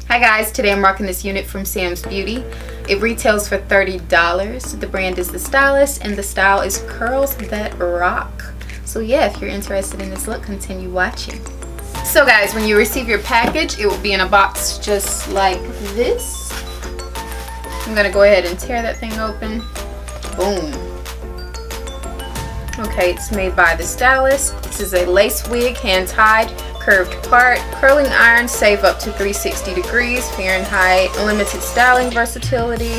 Hi guys, today I'm rocking this unit from Sam's Beauty. It retails for $30. The brand is the Stylist and the style is Curls That Rock. So yeah, if you're interested in this look, continue watching. So guys, when you receive your package, it will be in a box just like this. I'm gonna go ahead and tear that thing open. Boom. Okay, it's made by the Stylist. This is a lace wig, hand-tied, curved part, curling iron, save up to 360 degrees Fahrenheit, unlimited styling versatility.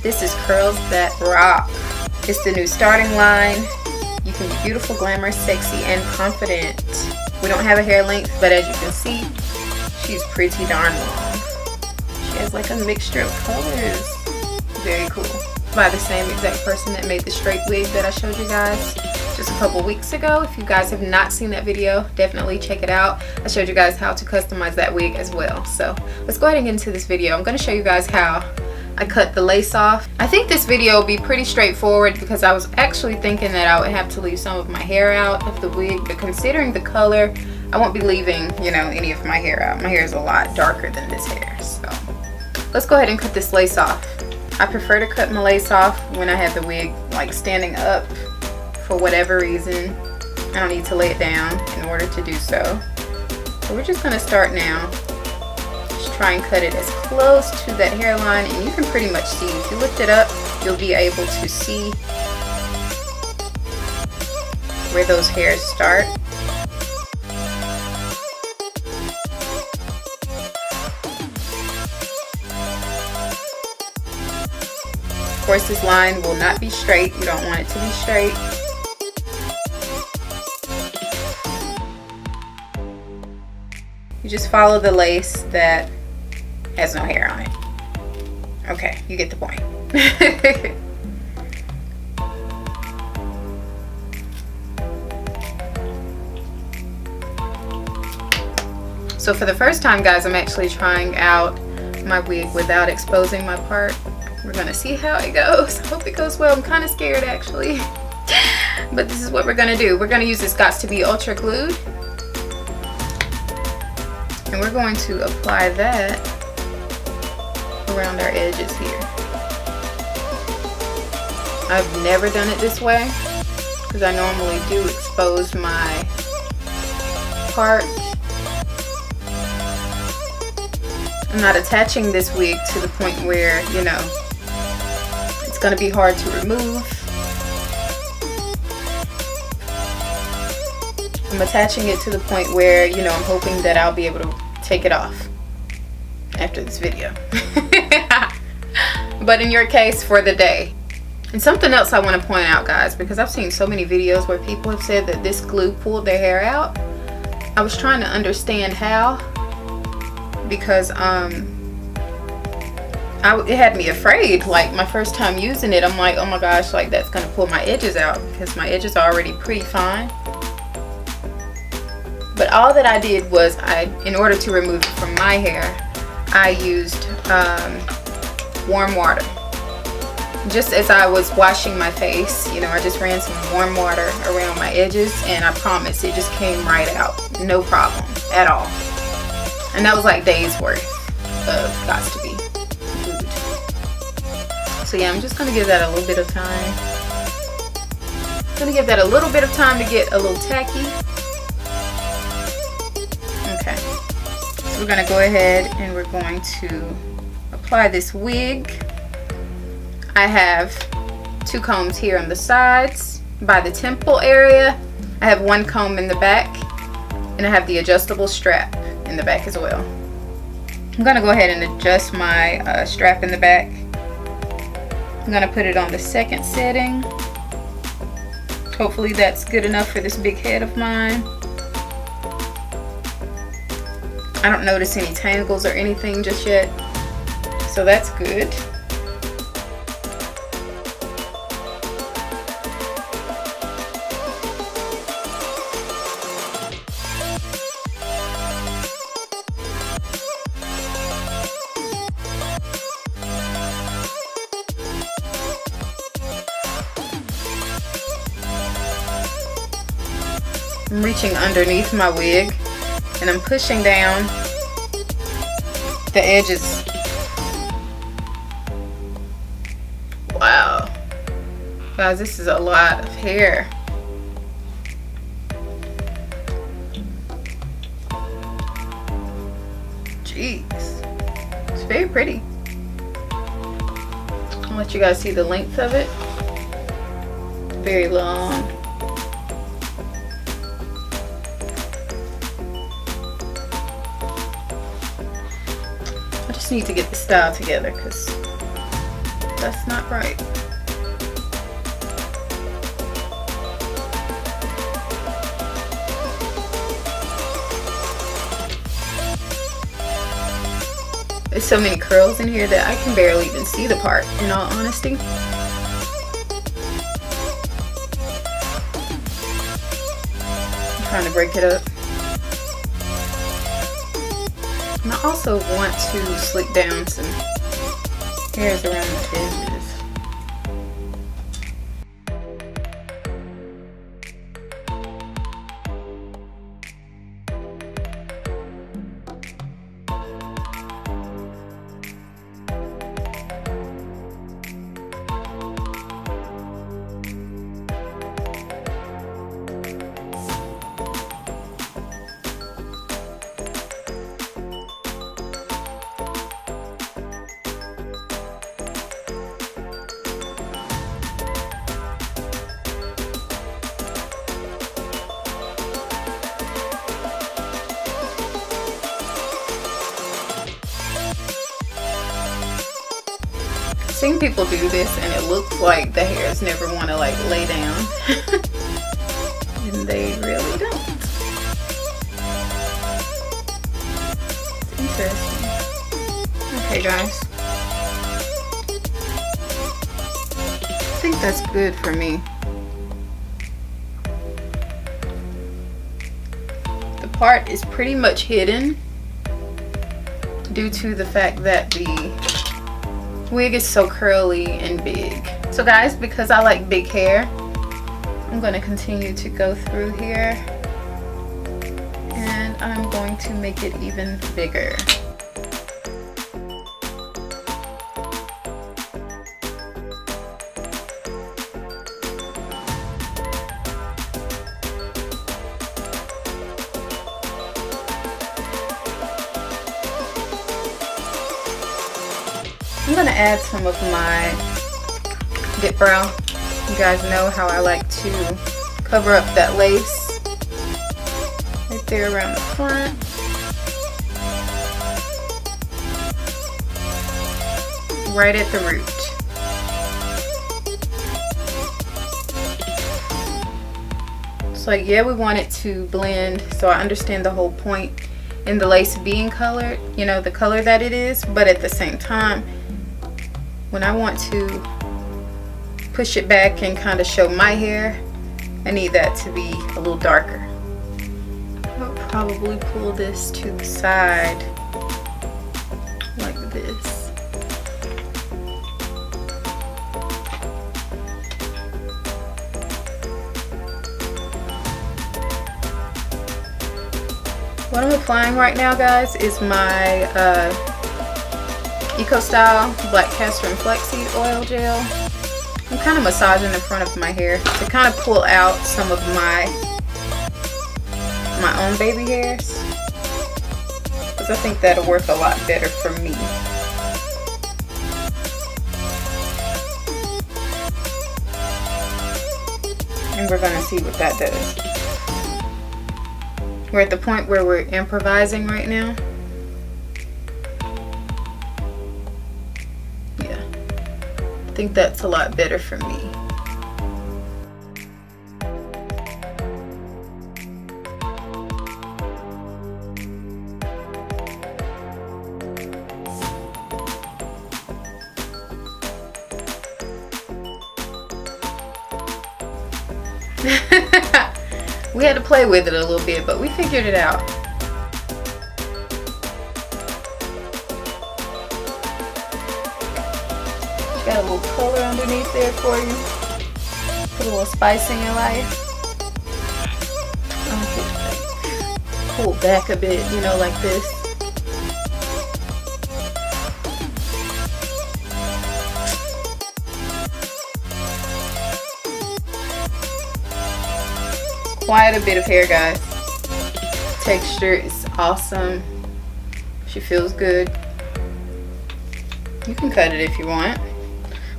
This is Curls That Rock. It's the new starting line. You can be beautiful, glamorous, sexy, and confident. We don't have a hair length, but as you can see, she's pretty darn long. She has like a mixture of colors. Very cool. By the same exact person that made the straight wig that I showed you guys just a couple weeks ago. If you guys have not seen that video, definitely check it out. I showed you guys how to customize that wig as well. So let's go ahead and get into this video. I'm going to show you guys how I cut the lace off. I think this video will be pretty straightforward because I was actually thinking that I would have to leave some of my hair out of the wig, but considering the color, I won't be leaving, you know, any of my hair out. My hair is a lot darker than this hair. So let's go ahead and cut this lace off. I prefer to cut my lace off when I have the wig like standing up for whatever reason. I don't need to lay it down in order to do so. So we're just going to start now. Just try and cut it as close to that hairline, and you can pretty much see. If you lift it up, you'll be able to see where those hairs start. Of course, this line will not be straight. You don't want it to be straight. You just follow the lace that has no hair on it. Okay, you get the point. So for the first time, guys, I'm actually trying out my wig without exposing my part. We're gonna see how it goes. I hope it goes well. I'm kind of scared actually. But this is what we're gonna do. We're gonna use this Gots to Be Ultra Glued. And we're going to apply that around our edges here. I've never done it this way because I normally do expose my part. I'm not attaching this wig to the point where, you know, it's going to be hard to remove. I'm attaching it to the point where, you know, I'm hoping that I'll be able to take it off after this video. But in your case, for the day. And something else I want to point out, guys, because I've seen so many videos where people have said that this glue pulled their hair out. I was trying to understand how, because it had me afraid. Like my first time using it, I'm like, oh my gosh, like that's gonna pull my edges out because my edges are already pretty fine. But all that I did was, in order to remove it from my hair, I used warm water. Just as I was washing my face, you know, I just ran some warm water around my edges, and I promise it just came right out, no problem at all. And that was like days worth of Gots to Be Glued. So yeah, I'm just gonna give that a little bit of time. I'm gonna give that a little bit of time to get a little tacky. Okay, so we're gonna go ahead and we're going to apply this wig. I have two combs here on the sides by the temple area. I have one comb in the back, and I have the adjustable strap in the back as well. I'm gonna go ahead and adjust my strap in the back. I'm gonna put it on the second setting. Hopefully that's good enough for this big head of mine. I don't notice any tangles or anything just yet, so that's good. I'm reaching underneath my wig and I'm pushing down The edges. Wow. Guys, this is a lot of hair. Jeez. It's very pretty. I'll let you guys see the length of it. Very long. I just need to get the style together because that's not right. There's so many curls in here that I can barely even see the part, in all honesty. I'm trying to break it up. And I also want to slick down some hairs around the edges. I've seen people do this and it looks like the hairs never want to like lay down. And they really don't. It's interesting. Okay guys. I think that's good for me. The part is pretty much hidden due to the fact that the wig is so curly and big. So guys, because I like big hair, I'm going to continue to go through here and I'm going to make it even bigger. I'm gonna add some of my dip brow. You guys know how I like to cover up that lace right there around the front. Right at the root. So yeah, we want it to blend, so I understand the whole point in the lace being colored, you know, the color that it is, but at the same time, when I want to push it back and kind of show my hair, I need that to be a little darker. I'll probably pull this to the side like this. What I'm applying right now, guys, is my EcoStyle Black Castor and Flaxseed Oil Gel. I'm kind of massaging the front of my hair to kind of pull out some of my own baby hairs, because I think that'll work a lot better for me. And we're gonna see what that does. We're at the point where we're improvising right now. Yeah, I think that's a lot better for me. We had to play with it a little bit, but we figured it out. Got a little color underneath there for you. Put a little spice in your life. Pull back a bit, you know, like this. quite a bit of hair, guys. Texture is awesome. She feels good. You can cut it if you want,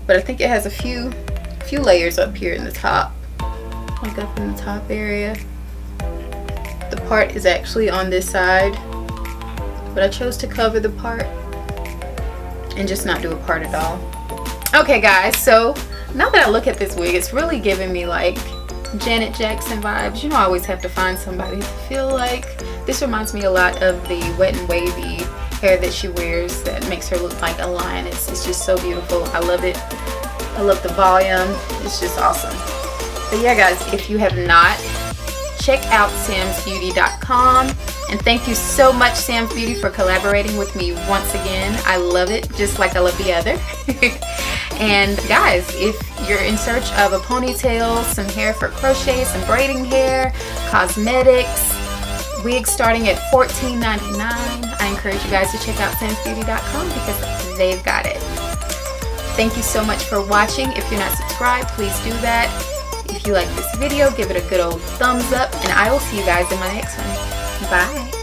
but I think it has a few layers up here in the top, like up in the top area. The part is actually on this side, but I chose to cover the part and just not do a part at all. Okay guys, so now that I look at this wig, it's really giving me like Janet Jackson vibes. You know, I always have to find somebody to feel like. This reminds me a lot of the Wet and Wavy hair that she wears that makes her look like a lioness. It's just so beautiful. I love it. I love the volume. It's just awesome. But yeah guys, if you have not, check out samsbeauty.com, and thank you so much Sam's Beauty for collaborating with me once again. I love it just like I love the other. And guys, if you're in search of a ponytail, some hair for crochet, some braiding hair, cosmetics, wigs starting at $14.99, I encourage you guys to check out samsbeauty.com because they've got it. Thank you so much for watching. If you're not subscribed, please do that. If you like this video, give it a good old thumbs up, and I will see you guys in my next one. Bye.